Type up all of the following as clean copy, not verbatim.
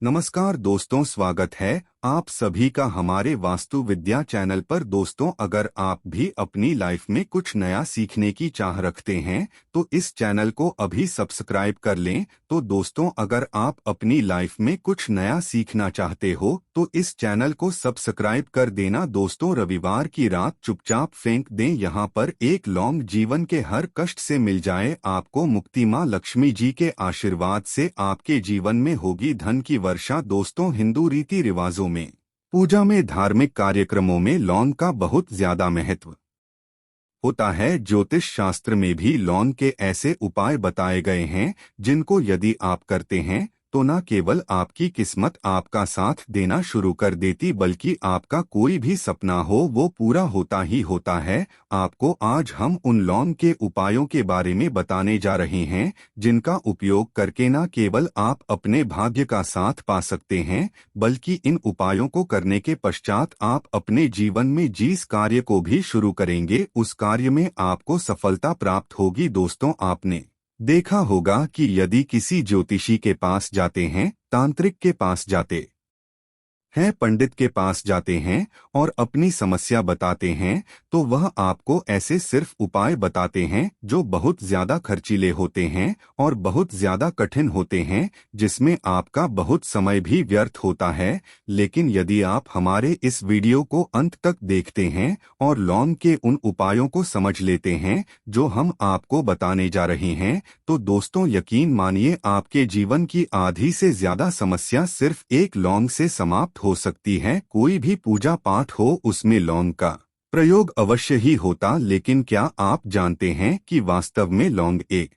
नमस्कार दोस्तों, स्वागत है आप सभी का हमारे वास्तु विद्या चैनल पर। दोस्तों, अगर आप भी अपनी लाइफ में कुछ नया सीखने की चाह रखते हैं तो इस चैनल को अभी सब्सक्राइब कर लें। तो दोस्तों, अगर आप अपनी लाइफ में कुछ नया सीखना चाहते हो तो इस चैनल को सब्सक्राइब कर देना। दोस्तों, रविवार की रात चुपचाप फेंक दें यहाँ पर एक लौंग, जीवन के हर कष्ट से मिल जाए आपको मुक्ति। माँ लक्ष्मी जी के आशीर्वाद से आपके जीवन में होगी धन की वर्षा। दोस्तों, हिंदू रीति रिवाजों में, पूजा में, धार्मिक कार्यक्रमों में लौंग का बहुत ज्यादा महत्व होता है। ज्योतिष शास्त्र में भी लौंग के ऐसे उपाय बताए गए हैं जिनको यदि आप करते हैं तो न केवल आपकी किस्मत आपका साथ देना शुरू कर देती बल्कि आपका कोई भी सपना हो वो पूरा होता ही होता है। आपको आज हम उन लौंग के उपायों के बारे में बताने जा रहे हैं जिनका उपयोग करके न केवल आप अपने भाग्य का साथ पा सकते हैं बल्कि इन उपायों को करने के पश्चात आप अपने जीवन में जिस कार्य को भी शुरू करेंगे उस कार्य में आपको सफलता प्राप्त होगी। दोस्तों, आपने देखा होगा कि यदि किसी ज्योतिषी के पास जाते हैं, तांत्रिक के पास जाते हैं, पंडित के पास जाते हैं और अपनी समस्या बताते हैं तो वह आपको ऐसे सिर्फ उपाय बताते हैं जो बहुत ज्यादा खर्चीले होते हैं और बहुत ज्यादा कठिन होते हैं, जिसमें आपका बहुत समय भी व्यर्थ होता है। लेकिन यदि आप हमारे इस वीडियो को अंत तक देखते हैं और लौंग के उन उपायों को समझ लेते हैं जो हम आपको बताने जा रहे हैं तो दोस्तों, यकीन मानिए आपके जीवन की आधी से ज्यादा समस्या सिर्फ एक लौंग से समाप्त हो सकती है। कोई भी पूजा पाठ हो उसमें लौंग का प्रयोग अवश्य ही होता, लेकिन क्या आप जानते हैं कि वास्तव में लौंग एक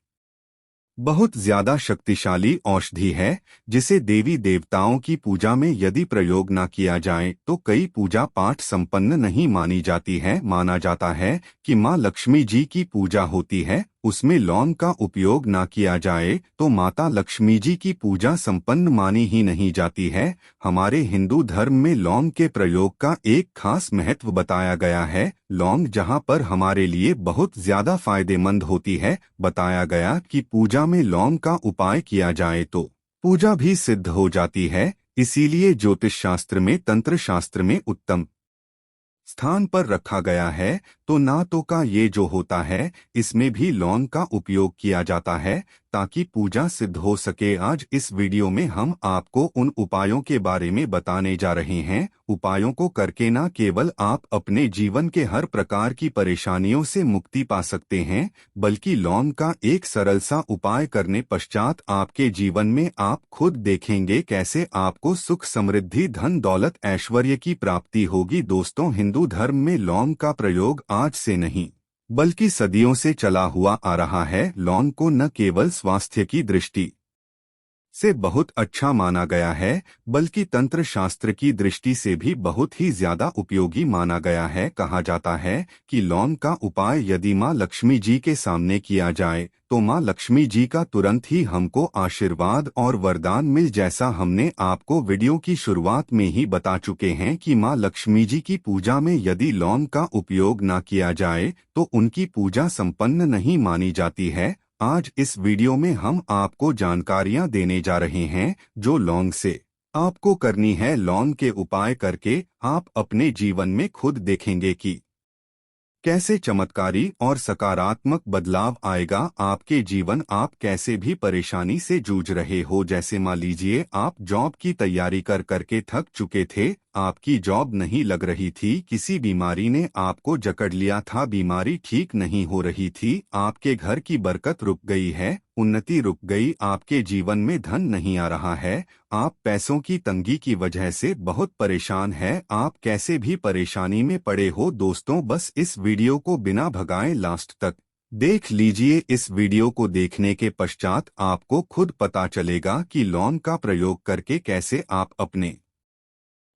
बहुत ज्यादा शक्तिशाली औषधि है जिसे देवी देवताओं की पूजा में यदि प्रयोग न किया जाए तो कई पूजा पाठ संपन्न नहीं मानी जाती है। माना जाता है कि माँ लक्ष्मी जी की पूजा होती है, उसमें लौंग का उपयोग न किया जाए तो माता लक्ष्मी जी की पूजा संपन्न मानी ही नहीं जाती है। हमारे हिंदू धर्म में लौंग के प्रयोग का एक खास महत्व बताया गया है। लौंग जहाँ पर हमारे लिए बहुत ज्यादा फायदेमंद होती है, बताया गया कि पूजा में लौंग का उपाय किया जाए तो पूजा भी सिद्ध हो जाती है। इसीलिए ज्योतिष शास्त्र में, तंत्र शास्त्र में उत्तम स्थान पर रखा गया है। तो ना तो का ये जो होता है इसमें भी लौंग का उपयोग किया जाता है ताकि पूजा सिद्ध हो सके। आज इस वीडियो में हम आपको उन उपायों के बारे में बताने जा रहे हैं। उपायों को करके ना केवल आप अपने जीवन के हर प्रकार की परेशानियों से मुक्ति पा सकते हैं बल्कि लौंग का एक सरल सा उपाय करने पश्चात आपके जीवन में आप खुद देखेंगे कैसे आपको सुख, समृद्धि, धन दौलत, ऐश्वर्य की प्राप्ति होगी। दोस्तों, हिंदू धर्म में लौंग का प्रयोग आज से नहीं बल्कि सदियों से चला हुआ आ रहा है। लौंग को न केवल स्वास्थ्य की दृष्टि से बहुत अच्छा माना गया है बल्कि तंत्र शास्त्र की दृष्टि से भी बहुत ही ज्यादा उपयोगी माना गया है। कहा जाता है कि लौंग का उपाय यदि माँ लक्ष्मी जी के सामने किया जाए तो माँ लक्ष्मी जी का तुरंत ही हमको आशीर्वाद और वरदान मिल, जैसा हमने आपको वीडियो की शुरुआत में ही बता चुके हैं कि माँ लक्ष्मी जी की पूजा में यदि लौंग का उपयोग न किया जाए तो उनकी पूजा संपन्न नहीं मानी जाती है। आज इस वीडियो में हम आपको जानकारियां देने जा रहे हैं जो लौंग से आपको करनी है। लौंग के उपाय करके आप अपने जीवन में खुद देखेंगे कि कैसे चमत्कारी और सकारात्मक बदलाव आएगा आपके जीवन। आप कैसे भी परेशानी से जूझ रहे हो, जैसे मान लीजिए आप जॉब की तैयारी कर करके थक चुके थे, आपकी जॉब नहीं लग रही थी, किसी बीमारी ने आपको जकड़ लिया था, बीमारी ठीक नहीं हो रही थी, आपके घर की बरकत रुक गई है, उन्नति रुक गई, आपके जीवन में धन नहीं आ रहा है, आप पैसों की तंगी की वजह से बहुत परेशान हैं, आप कैसे भी परेशानी में पड़े हो। दोस्तों, बस इस वीडियो को बिना भगाए लास्ट तक देख लीजिए। इस वीडियो को देखने के पश्चात आपको खुद पता चलेगा कि लौंग का प्रयोग करके कैसे आप अपने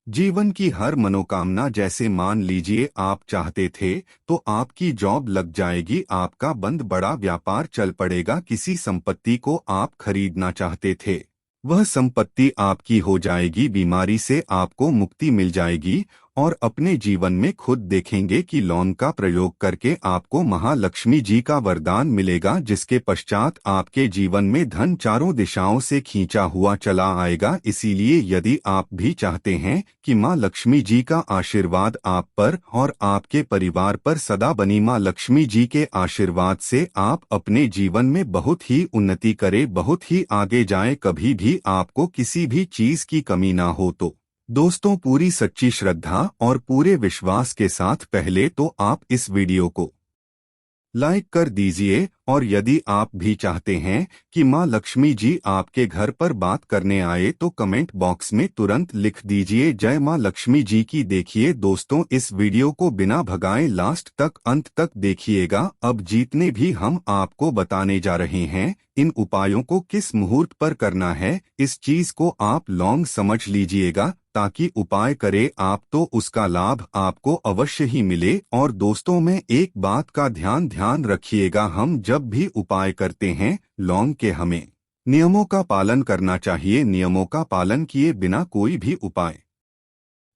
जीवन की हर मनोकामना, जैसे मान लीजिए आप चाहते थे तो आपकी जॉब लग जाएगी, आपका बंद बड़ा व्यापार चल पड़ेगा, किसी संपत्ति को आप खरीदना चाहते थे वह संपत्ति आपकी हो जाएगी, बीमारी से आपको मुक्ति मिल जाएगी और अपने जीवन में खुद देखेंगे कि लौंग का प्रयोग करके आपको महालक्ष्मी जी का वरदान मिलेगा, जिसके पश्चात आपके जीवन में धन चारों दिशाओं से खींचा हुआ चला आएगा। इसीलिए यदि आप भी चाहते हैं कि माँ लक्ष्मी जी का आशीर्वाद आप पर और आपके परिवार पर सदा बनी माँ लक्ष्मी जी के आशीर्वाद से आप अपने जीवन में बहुत ही उन्नति करें, बहुत ही आगे जाएं, कभी भी आपको किसी भी चीज की कमी ना हो, तो दोस्तों पूरी सच्ची श्रद्धा और पूरे विश्वास के साथ पहले तो आप इस वीडियो को लाइक कर दीजिए। और यदि आप भी चाहते हैं कि माँ लक्ष्मी जी आपके घर पर बात करने आए तो कमेंट बॉक्स में तुरंत लिख दीजिए जय माँ लक्ष्मी जी की। देखिए दोस्तों, इस वीडियो को बिना भगाए लास्ट तक अंत तक देखिएगा। अब जितने भी हम आपको बताने जा रहे हैं, इन उपायों को किस मुहूर्त पर करना है, इस चीज को आप लौंग समझ लीजिएगा, ताकि उपाय करे आप तो उसका लाभ आपको अवश्य ही मिले। और दोस्तों में एक बात का ध्यान रखिएगा, हम जब भी उपाय करते हैं लौंग के, हमें नियमों का पालन करना चाहिए। नियमों का पालन किए बिना कोई भी उपाय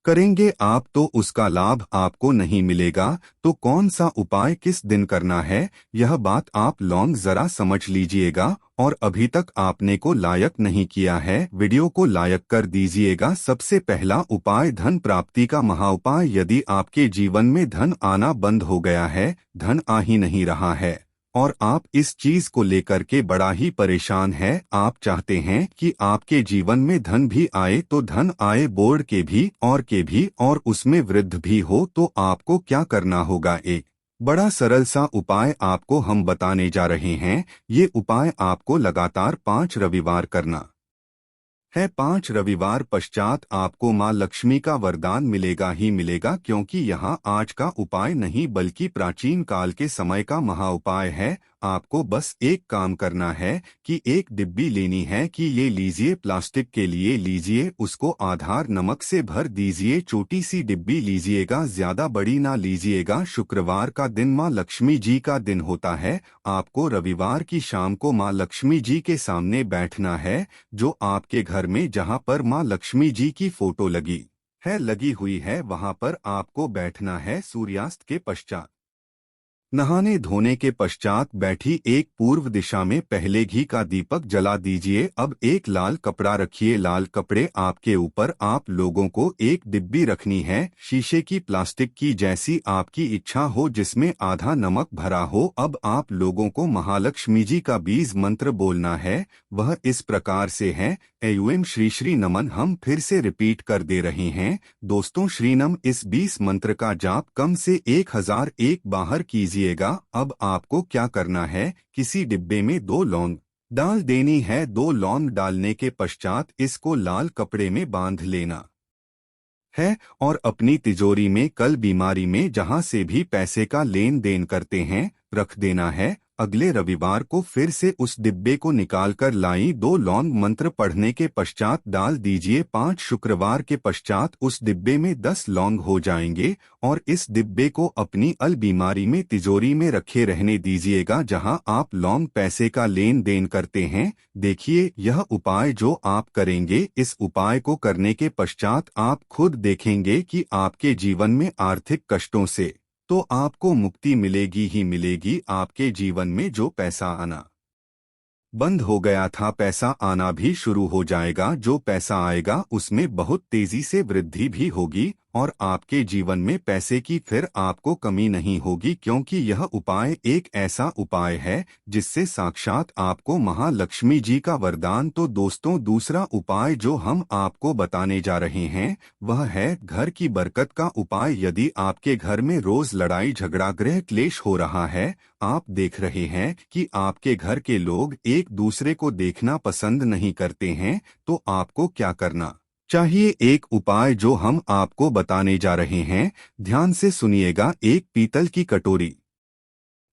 करेंगे आप तो उसका लाभ आपको नहीं मिलेगा। तो कौन सा उपाय किस दिन करना है, यह बात आप लौंग जरा समझ लीजिएगा। और अभी तक आपने को लायक नहीं किया है, वीडियो को लायक कर दीजिएगा। सबसे पहला उपाय धन प्राप्ति का महाउपाय। यदि आपके जीवन में धन आना बंद हो गया है, धन आ ही नहीं रहा है और आप इस चीज को लेकर के बड़ा ही परेशान है, आप चाहते हैं कि आपके जीवन में धन भी आए, तो धन आए बोर्ड के भी और उसमें वृद्धि भी हो, तो आपको क्या करना होगा। एक बड़ा सरल सा उपाय आपको हम बताने जा रहे हैं। ये उपाय आपको लगातार 5 रविवार करना है। 5 रविवार पश्चात आपको माँ लक्ष्मी का वरदान मिलेगा ही मिलेगा, क्योंकि यहाँ आज का उपाय नहीं बल्कि प्राचीन काल के समय का महाउपाय है। आपको बस एक काम करना है कि एक डिब्बी लेनी है, कि ये लीजिए, प्लास्टिक के लिए लीजिए, उसको आधार नमक से भर दीजिए। छोटी सी डिब्बी लीजिएगा, ज्यादा बड़ी ना लीजिएगा। शुक्रवार का दिन माँ लक्ष्मी जी का दिन होता है। आपको रविवार की शाम को माँ लक्ष्मी जी के सामने बैठना है, जो आपके घर में जहाँ पर माँ लक्ष्मी जी की फोटो लगी हुई है, वहाँ पर आपको बैठना है। सूर्यास्त के पश्चात नहाने धोने के पश्चात बैठी एक पूर्व दिशा में पहले घी का दीपक जला दीजिए। अब एक लाल कपड़ा रखिए, लाल कपड़े आपके ऊपर आप लोगों को एक डिब्बी रखनी है, शीशे की, प्लास्टिक की, जैसी आपकी इच्छा हो, जिसमें आधा नमक भरा हो। अब आप लोगों को महालक्ष्मी जी का बीज मंत्र बोलना है। वह इस प्रकार से है, एयूएम श्री श्री नमन। हम फिर से रिपीट कर दे रहे हैं दोस्तों, श्रीनम। इस 20 मंत्र का जाप कम से 1001 बाहर कीजिएगा। अब आपको क्या करना है, किसी डिब्बे में 2 लौंग डाल देनी है। 2 लौंग डालने के पश्चात इसको लाल कपड़े में बांध लेना है और अपनी तिजोरी में, कल बीमारी में, जहां से भी पैसे का लेन देन करते हैं, रख देना है। अगले रविवार को फिर से उस डिब्बे को निकाल कर लाई। 2 लौंग मंत्र पढ़ने के पश्चात डाल दीजिए। 5 शुक्रवार के पश्चात उस डिब्बे में 10 लौंग हो जाएंगे और इस डिब्बे को अपनी अलमारी में, तिजोरी में रखे रहने दीजिएगा, जहां आप लौंग पैसे का लेन देन करते हैं। देखिए, यह उपाय जो आप करेंगे, इस उपाय को करने के पश्चात आप खुद देखेंगे कि आपके जीवन में आर्थिक कष्टों से तो आपको मुक्ति मिलेगी ही मिलेगी। आपके जीवन में जो पैसा आना बंद हो गया था, पैसा आना भी शुरू हो जाएगा। जो पैसा आएगा उसमें बहुत तेजी से वृद्धि भी होगी और आपके जीवन में पैसे की फिर आपको कमी नहीं होगी, क्योंकि यह उपाय एक ऐसा उपाय है जिससे साक्षात आपको महालक्ष्मी जी का वरदान। तो दोस्तों, दूसरा उपाय जो हम आपको बताने जा रहे हैं वह है घर की बरकत का उपाय। यदि आपके घर में रोज लड़ाई झगड़ा, गृह क्लेश हो रहा है, आप देख रहे हैं कि आपके घर के लोग एक दूसरे को देखना पसंद नहीं करते हैं, तो आपको क्या करना चाहिए। एक उपाय जो हम आपको बताने जा रहे हैं, ध्यान से सुनिएगा। एक पीतल की कटोरी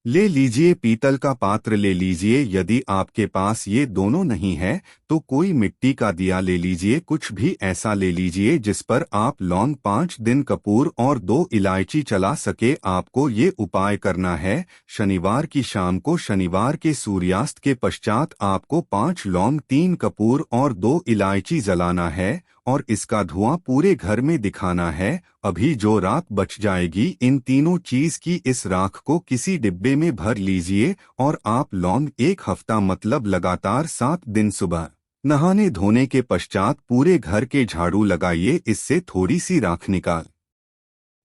ले लीजिए, पीतल का पात्र ले लीजिए। यदि आपके पास ये दोनों नहीं है तो कोई मिट्टी का दिया ले लीजिए, कुछ भी ऐसा ले लीजिए जिस पर आप लौंग, 5 दिन कपूर और 2 इलायची चला सके। आपको ये उपाय करना है शनिवार की शाम को। शनिवार के सूर्यास्त के पश्चात आपको 5 लौंग, 3 कपूर और 2 इलायची जलाना है और इसका धुआं पूरे घर में दिखाना है अभी जो राख बच जाएगी इन तीनों चीज की इस राख को किसी डिब्बे में भर लीजिए और आप लौंग 1 हफ्ता मतलब लगातार 7 दिन सुबह नहाने धोने के पश्चात पूरे घर के झाड़ू लगाइए। इससे थोड़ी सी राख निकाल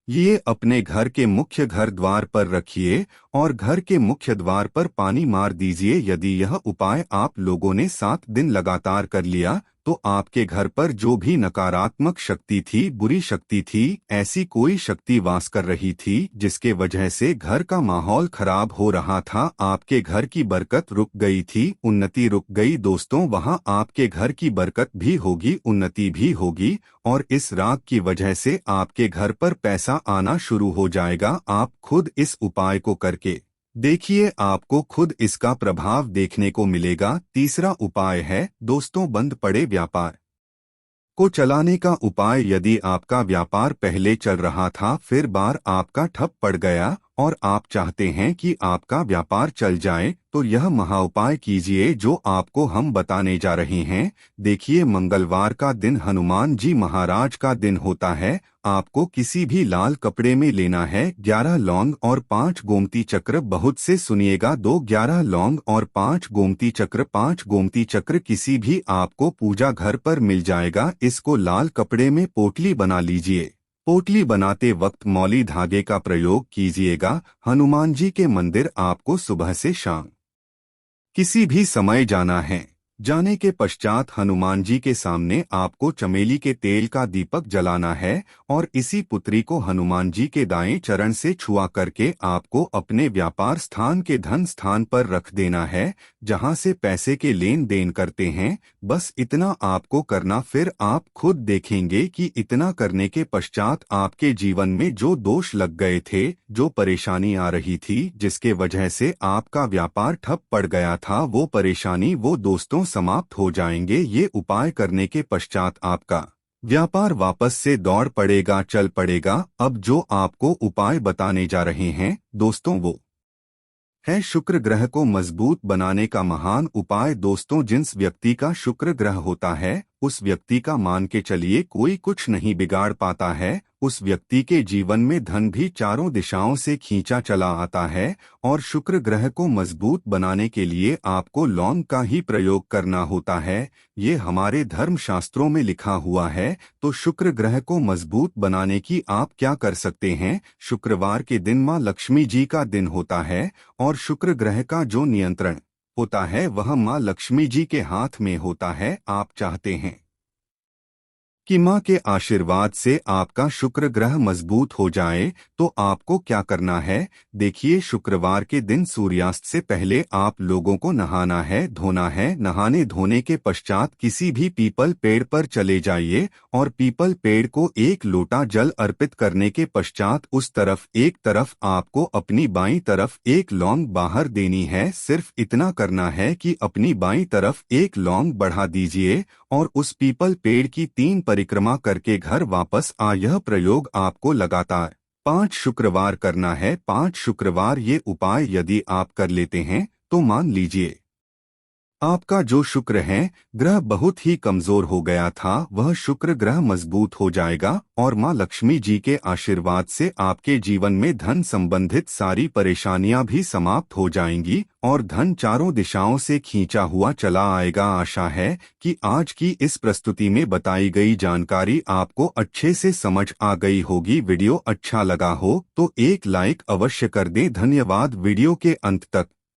ये अपने घर के मुख्य घर द्वार पर रखिए और घर के मुख्य द्वार पर पानी मार दीजिए। यदि यह उपाय आप लोगों ने 7 दिन लगातार कर लिया तो आपके घर पर जो भी नकारात्मक शक्ति थी, बुरी शक्ति थी, ऐसी कोई शक्ति वास कर रही थी जिसके वजह से घर का माहौल खराब हो रहा था, आपके घर की बरकत रुक गई थी, उन्नति रुक गई। दोस्तों, वहां आपके घर की बरकत भी होगी, उन्नति भी होगी और इस राख की वजह से आपके घर पर पैसा आना शुरू हो जाएगा। आप खुद इस उपाय को करके देखिए, आपको खुद इसका प्रभाव देखने को मिलेगा। तीसरा उपाय है दोस्तों, बंद पड़े व्यापार को चलाने का उपाय। यदि आपका व्यापार पहले चल रहा था फिर बार आपका ठप पड़ गया और आप चाहते हैं कि आपका व्यापार चल जाए तो यह महाउपाय कीजिए जो आपको हम बताने जा रहे हैं। देखिए, मंगलवार का दिन हनुमान जी महाराज का दिन होता है। आपको किसी भी लाल कपड़े में लेना है 11 लौंग और 5 गोमती चक्र। बहुत से सुनिएगा, 11 लौंग और 5 गोमती चक्र। 5 गोमती चक्र किसी भी आपको पूजा घर पर मिल जाएगा। इसको लाल कपड़े में पोटली बना लीजिए। पोटली बनाते वक्त मौली धागे का प्रयोग कीजिएगा। हनुमान जी के मंदिर आपको सुबह से शाम किसी भी समय जाना है। जाने के पश्चात हनुमान जी के सामने आपको चमेली के तेल का दीपक जलाना है और इसी पुत्री को हनुमान जी के दाएं चरण से छुआ करके आपको अपने व्यापार स्थान के धन स्थान पर रख देना है, जहां से पैसे के लेन देन करते हैं। बस इतना आपको करना, फिर आप खुद देखेंगे कि इतना करने के पश्चात आपके जीवन में जो दोष लग गए थे, जो परेशानी आ रही थी, जिसके वजह से आपका व्यापार ठप पड़ गया था, वो परेशानी, वो दोस्तों समाप्त हो जाएंगे। ये उपाय करने के पश्चात आपका व्यापार वापस से दौड़ पड़ेगा, चल पड़ेगा। अब जो आपको उपाय बताने जा रहे हैं दोस्तों, वो है शुक्र ग्रह को मजबूत बनाने का महान उपाय। दोस्तों, जिस व्यक्ति का शुक्र ग्रह होता है उस व्यक्ति का मान के चलिए कोई कुछ नहीं बिगाड़ पाता है। उस व्यक्ति के जीवन में धन भी चारों दिशाओं से खींचा चला आता है। और शुक्र ग्रह को मजबूत बनाने के लिए आपको लौंग का ही प्रयोग करना होता है। ये हमारे धर्म शास्त्रों में लिखा हुआ है। तो शुक्र ग्रह को मजबूत बनाने की आप क्या कर सकते हैं? शुक्रवार के दिन माँ लक्ष्मी जी का दिन होता है और शुक्र ग्रह का जो नियंत्रण होता है वह माँ लक्ष्मी जी के हाथ में होता है। आप चाहते हैं कि माँ के आशीर्वाद से आपका शुक्र ग्रह मजबूत हो जाए तो आपको क्या करना है? देखिए, शुक्रवार के दिन सूर्यास्त से पहले आप लोगों को नहाना है, धोना है। नहाने धोने के पश्चात किसी भी पीपल पेड़ पर चले जाइए और पीपल पेड़ को 1 लोटा जल अर्पित करने के पश्चात उस तरफ एक तरफ आपको अपनी बाईं तरफ 1 लौंग बाहर देनी है। सिर्फ इतना करना है कि अपनी बाईं तरफ 1 लौंग बढ़ा दीजिए और उस पीपल पेड़ की 3 परिक्रमा करके घर वापस आ। यह प्रयोग आपको लगातार 5 शुक्रवार करना है। 5 शुक्रवार ये उपाय यदि आप कर लेते हैं तो मान लीजिए आपका जो शुक्र है ग्रह बहुत ही कमजोर हो गया था, वह शुक्र ग्रह मजबूत हो जाएगा और माँ लक्ष्मी जी के आशीर्वाद से आपके जीवन में धन संबंधित सारी परेशानियां भी समाप्त हो जाएंगी और धन चारों दिशाओं से खींचा हुआ चला आएगा। आशा है कि आज की इस प्रस्तुति में बताई गई जानकारी आपको अच्छे से समझ आ गई होगी। वीडियो अच्छा लगा हो तो एक लाइक अवश्य कर दें। धन्यवाद वीडियो के अंत तक